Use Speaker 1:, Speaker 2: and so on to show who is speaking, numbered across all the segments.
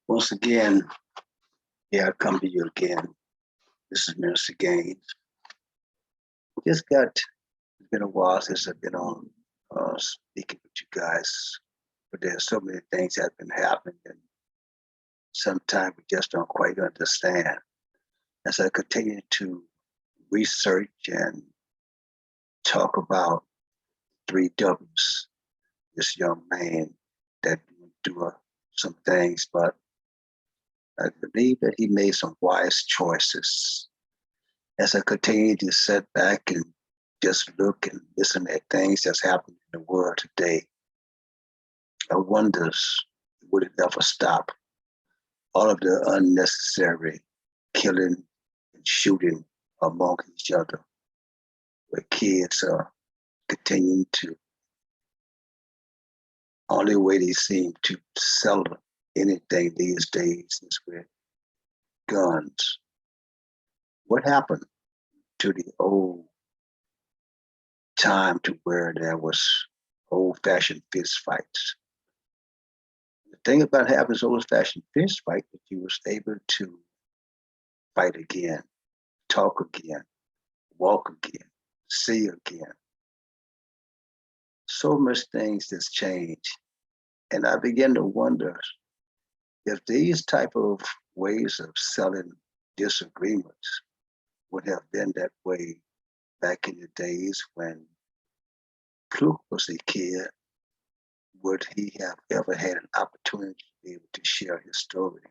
Speaker 1: Once again, I come to you again. This is Ernest Gaines. Just it's been a while since I've been on speaking with you guys, but there's so many things that have been happening, and sometimes we just don't quite understand. As I continue to research and talk about 3 Ws, this young man that went through some things, but I believe that he made some wise choices. As I continue to sit back and just look and listen at things that's happening in the world today, I wonder, would it ever stop? All of the unnecessary killing and shooting among each other, where kids are continuing to, only way they seem to sell anything these days is with guns. What happened to the old time to where there was old-fashioned fist fights? The thing about having this old-fashioned fist fight that you was able to fight again, talk again, walk again, see again. So much things that's changed. And I begin to wonder if these type of ways of selling disagreements would have been that way back in the days when Pluke was a kid, would he have ever had an opportunity to be able to share his story?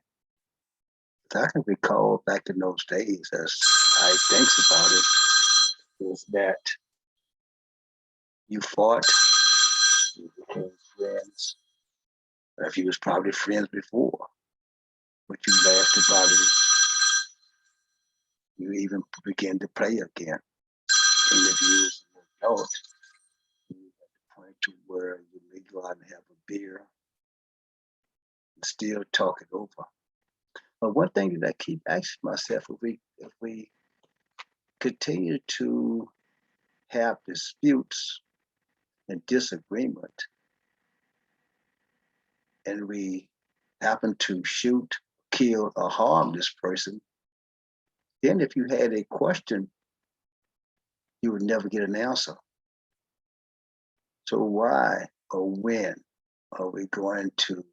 Speaker 1: If I can recall back in those days, as I think about it, is that you fought, you became friends. If you was probably friends before, but you laughed about it, you even began to play again. And if you was an adult, you at the point to where you may go out and have a beer and still talk it over. But one thing that I keep asking myself, if we continue to have disputes and disagreement, and we happen to shoot, kill, or harm this person, then if you had a question, you would never get an answer. So why or when are we going to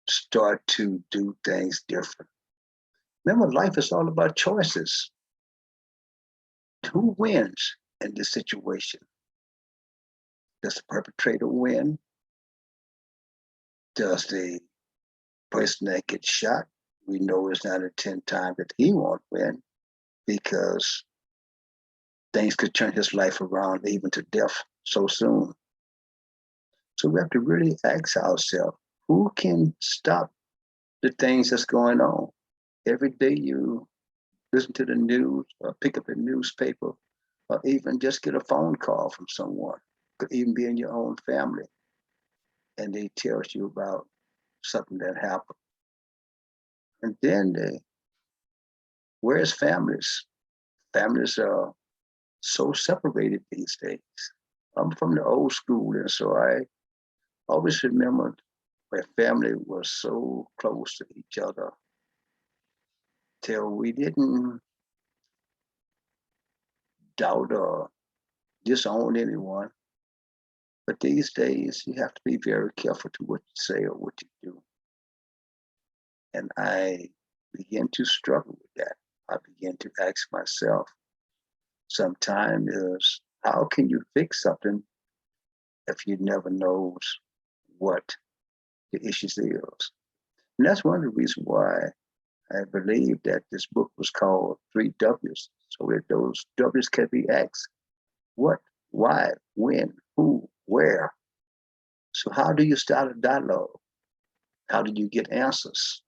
Speaker 1: start to do things different? Remember, life is all about choices. Who wins in this situation? Does the perpetrator win? Does the person that gets shot, we know it's not a 10 times that he won't win, because things could turn his life around even to death so soon. So we have to really ask ourselves, who can stop the things that's going on? Every day you listen to the news or pick up a newspaper or even just get a phone call from someone, could even be in your own family, and they tell you about something that happened. And then where's families? Families are so separated these days. I'm from the old school, and so I always remembered where family was so close to each other till we didn't doubt or disown anyone. But these days, you have to be very careful to what you say or what you do. And I began to struggle with that. I began to ask myself, sometimes is, how can you fix something if you never knows what the issues is? And that's one of the reasons why I believe that this book was called 3 Ws, so that those Ws can be asked. What, why, when, who, where? So how do you start a dialogue? How do you get answers?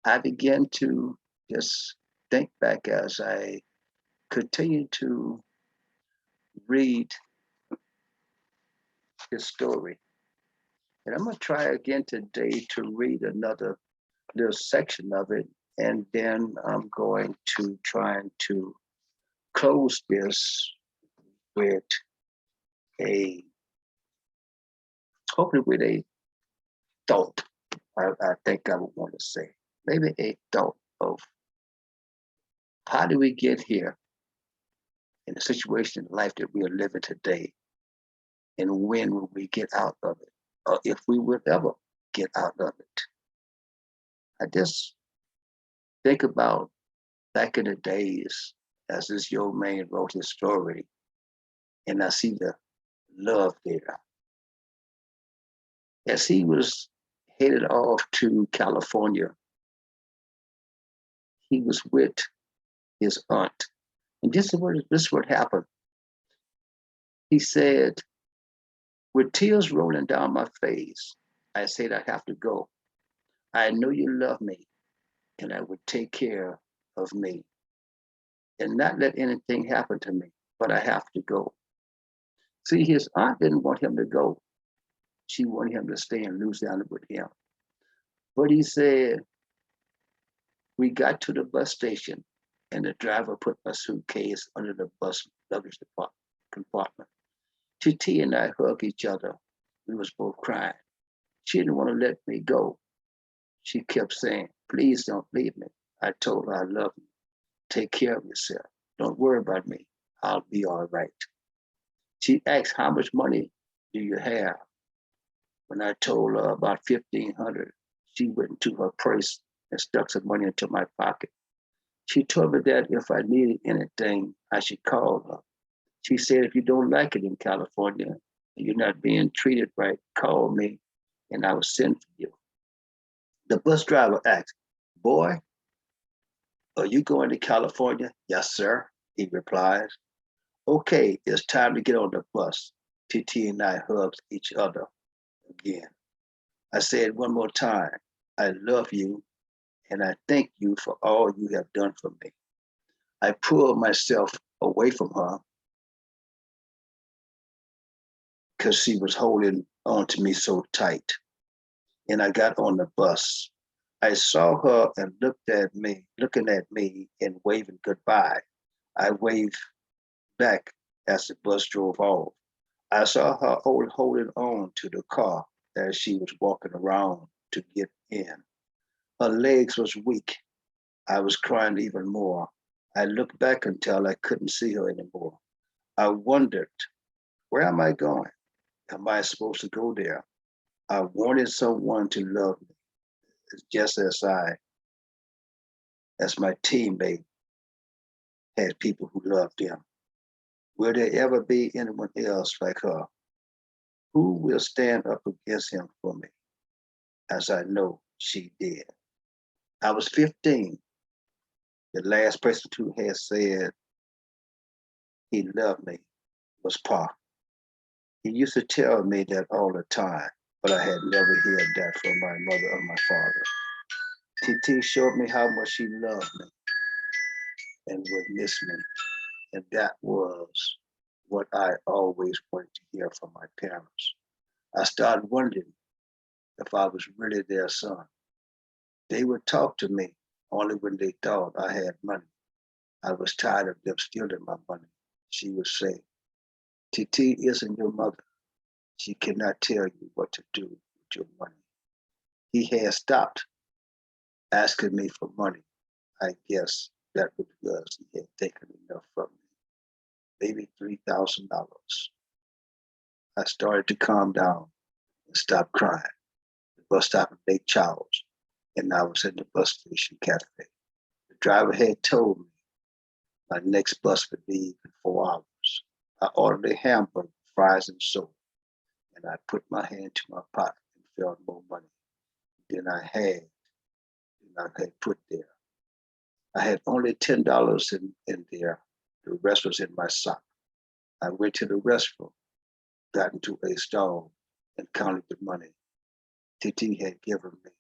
Speaker 1: I began to just think back as I continue to read his story. And I'm going to try again today to read another little section of it. And then I'm going to try to close this with a hopefully with a thought, I think I would want to say, maybe a thought of how do we get here in the situation in life that we are living today, and when will we get out of it, or if we will ever get out of it. I just think about back in the days as this young man wrote his story, and I see the love there. As he was headed off to California, he was with his aunt. And this is what happened. He said, with tears rolling down my face, I said, I have to go. I know you love me and I would take care of me and not let anything happen to me, but I have to go. See, his aunt didn't want him to go. She wanted him to stay in Louisiana with him. But he said, we got to the bus station and the driver put my suitcase under the bus luggage compartment. TT and I hugged each other. We was both crying. She didn't want to let me go. She kept saying, please don't leave me. I told her I love you. Take care of yourself. Don't worry about me. I'll be all right. She asked, how much money do you have? When I told her about 1,500, she went into her purse and stuck some money into my pocket. She told me that if I needed anything, I should call her. She said, if you don't like it in California and you're not being treated right, call me and I will send for you. The bus driver asked, boy, are you going to California? Yes, sir, he replies. Okay, it's time to get on the bus. TT and I hugged each other again. I said one more time, I love you and I thank you for all you have done for me. I pulled myself away from her because she was holding on to me so tight. And I got on the bus. I saw her and looking at me and waving goodbye. I waved back as the bus drove off. I saw her holding on to the car as she was walking around to get in. Her legs was weak. I was crying even more. I looked back until I couldn't see her anymore. I wondered, where am I going? Am I supposed to go there? I wanted someone to love me, just as my teammate had people who loved him. Will there ever be anyone else like her? Who will stand up against him for me, as I know she did? I was 15. The last person who had said he loved me was Pa. He used to tell me that all the time, but I had never heard that from my mother or my father. TT showed me how much she loved me and would miss me. And that was what I always wanted to hear from my parents. I started wondering if I was really their son. They would talk to me only when they thought I had money. I was tired of them stealing my money. She would say, TT isn't your mother. She cannot tell you what to do with your money. He had stopped asking me for money. I guess that was because he had taken enough from me, maybe $3,000. I started to calm down and stop crying. The bus stop in Lake Charles, and I was in the bus station cafe. The driver had told me my next bus would leave in 4 hours. I ordered a hamburger, fries, and soda, and I put my hand to my pocket and felt more money than I had put there. I had only $10 in there. The rest was in my sock. I went to the restroom, got into a stall, and counted the money. TT had given me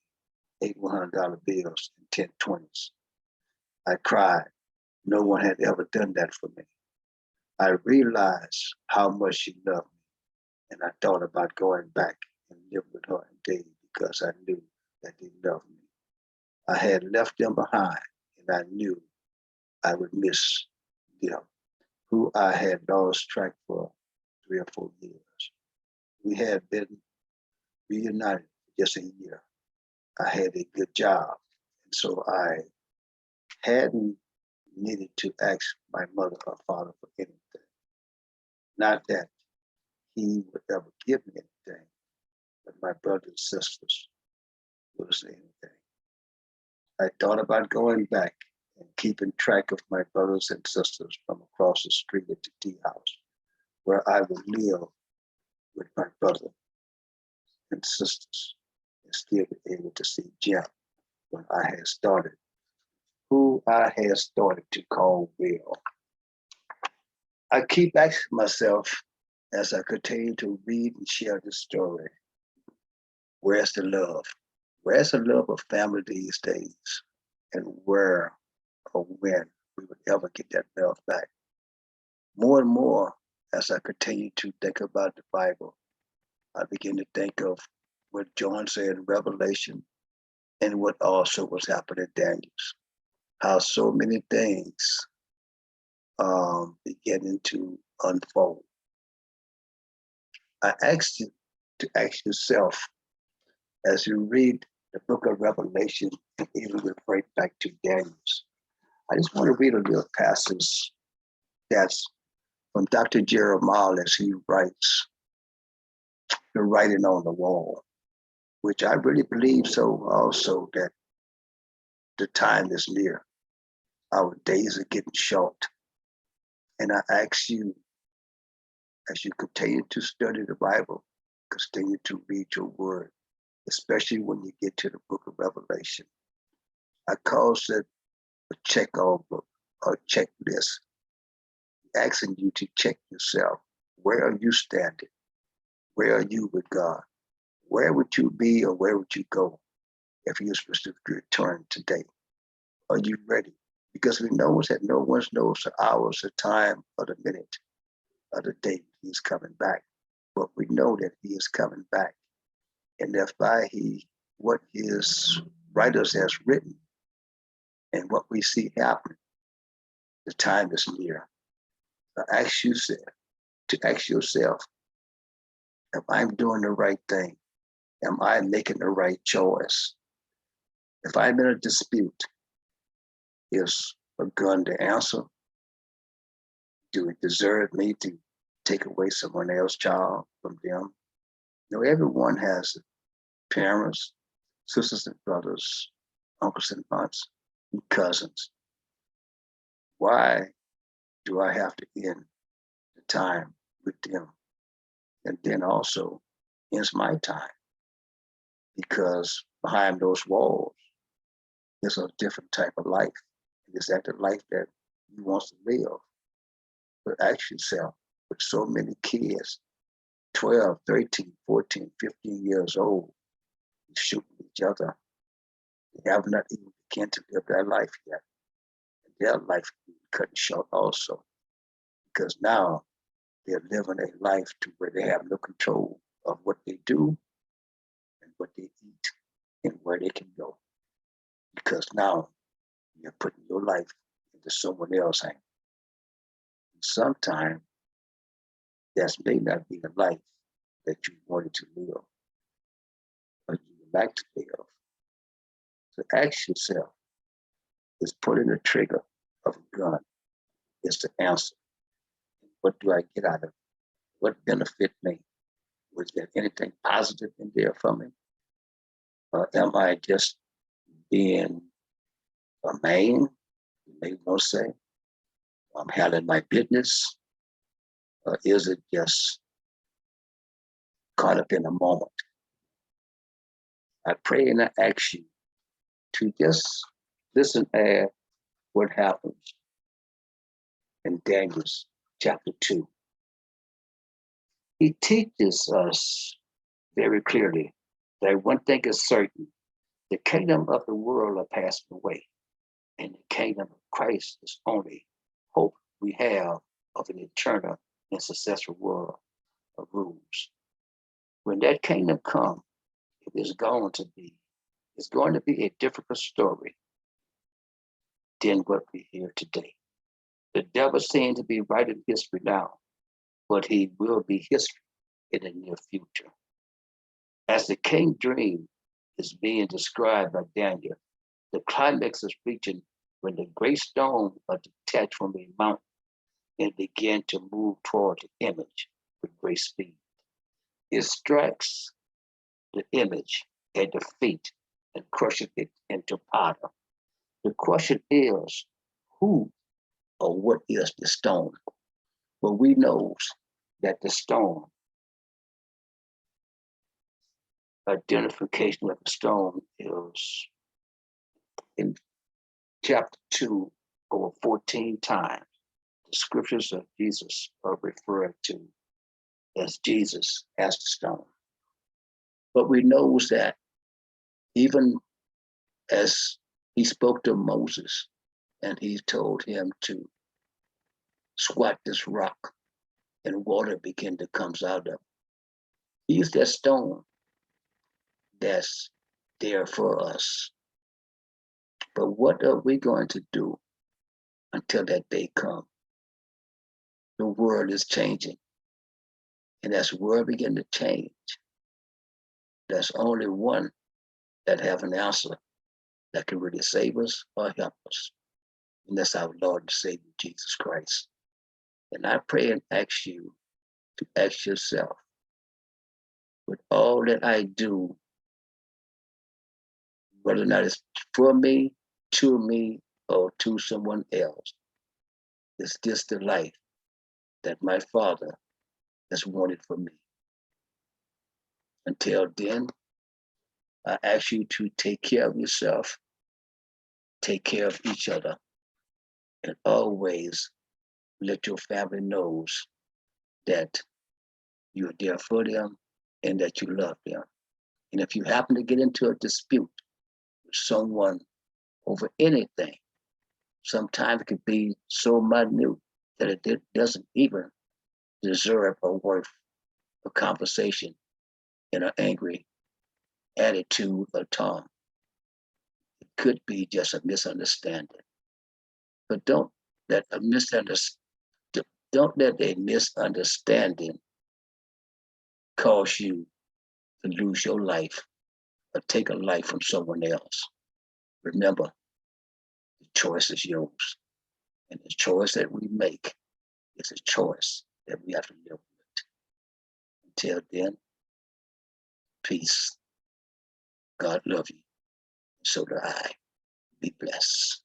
Speaker 1: 8 $100 bills and 10 20s. I cried. No one had ever done that for me. I realized how much she loved me, and I thought about going back and live with her and Dave because I knew that they loved me. I had left them behind, and I knew I would miss them, who I had lost track for 3 or 4 years. We had been reunited for just a year. I had a good job. And so I hadn't needed to ask my mother or father for anything. Not that he would ever give me anything, but my brothers and sisters would say anything. I thought about going back and keeping track of my brothers and sisters from across the street at the tea house, where I would live with my brother and sisters and still be able to see Jim when I had started, who I had started to call Will. I keep asking myself as I continue to read and share this story, where's the love? Where's the love of family these days? And where or when we would ever get that love back? More and more, as I continue to think about the Bible, I begin to think of what John said in Revelation and what also was happening in Daniel's. How so many things beginning to unfold. I ask you to ask yourself as you read the book of Revelation and even refer back to Daniel's. I just want to read a little passage that's from Dr. Jeremiah as he writes, the writing on the wall, which I really believe so also that the time is near. Our days are getting short. And I ask you, as you continue to study the Bible, continue to read your word, especially when you get to the book of Revelation. I call it a check-off book or checklist, asking you to check yourself. Where are you standing? Where are you with God? Where would you be or where would you go if you were supposed to return today? Are you ready? Because we know that no one knows the hours, the time, or the minute, or the day he's coming back. But we know that he is coming back. And if by what his writers has written and what we see happening, the time is near. I ask you to ask yourself, am I doing the right thing? Am I making the right choice? If I'm in a dispute, is a gun the answer? Do it deserve me to take away someone else's child from them? No, everyone has parents, sisters and brothers, uncles and aunts, and cousins. Why do I have to end the time with them? And then also ends my time, because behind those walls is a different type of life. Is that the life that you want to live? But ask yourself, with so many kids, 12, 13, 14, 15 years old, shooting each other, they have not even begun to live their life yet. And their life is cut short also, because now they're living a life to where they have no control of what they do and what they eat and where they can go. Because now you're putting your life into someone else's hands. Sometimes that may not be the life that you wanted to live or you would like to live. So ask yourself, is pulling the trigger of a gun is the answer? What do I get out of it? What benefit me? Was there anything positive in there for me? Or am I just being a man, you may want to say? I'm handling my business? Or is it just caught up in a moment? I pray and I ask you to just listen at what happens in Daniel chapter 2. He teaches us very clearly that one thing is certain: the kingdom of the world are passing away, and the kingdom of Christ is only hope we have of an eternal and successful world of rules. When that kingdom comes, it's going to be a difficult story than what we hear today. The devil seems to be writing history now, but he will be history in the near future. As the king dream is being described by Daniel, the climax is reaching when the great stone are detached from a mountain and begin to move toward the image with great speed. It strikes the image at the feet and crushes it into powder. The question is, who or what is the stone? Well, we know that the stone, identification of the stone is in chapter 2 over 14 times. The scriptures of Jesus are referred to as Jesus as the stone. But we know that even as he spoke to Moses and he told him to squat this rock and water began to come out of it. He's that stone that's there for us. But what are we going to do until that day comes? The world is changing. And as the world begins to change, there's only one that have an answer that can really save us or help us. And that's our Lord and Savior, Jesus Christ. And I pray and ask you to ask yourself, with all that I do, whether or not it's for me, to me, or to someone else, is this the life that my Father has wanted for me? Until then, I ask you to take care of yourself, take care of each other, and always let your family know that you're there for them and that you love them. And if you happen to get into a dispute with someone over anything, sometimes it could be so minute that it doesn't even deserve or worth a conversation in an angry attitude or tone. It could be just a misunderstanding. But don't let a misunderstanding cause you to lose your life or take a life from someone else. Remember, the choice is yours. And the choice that we make is a choice that we have to live with. Until then, peace. God love you. So do I. Be blessed.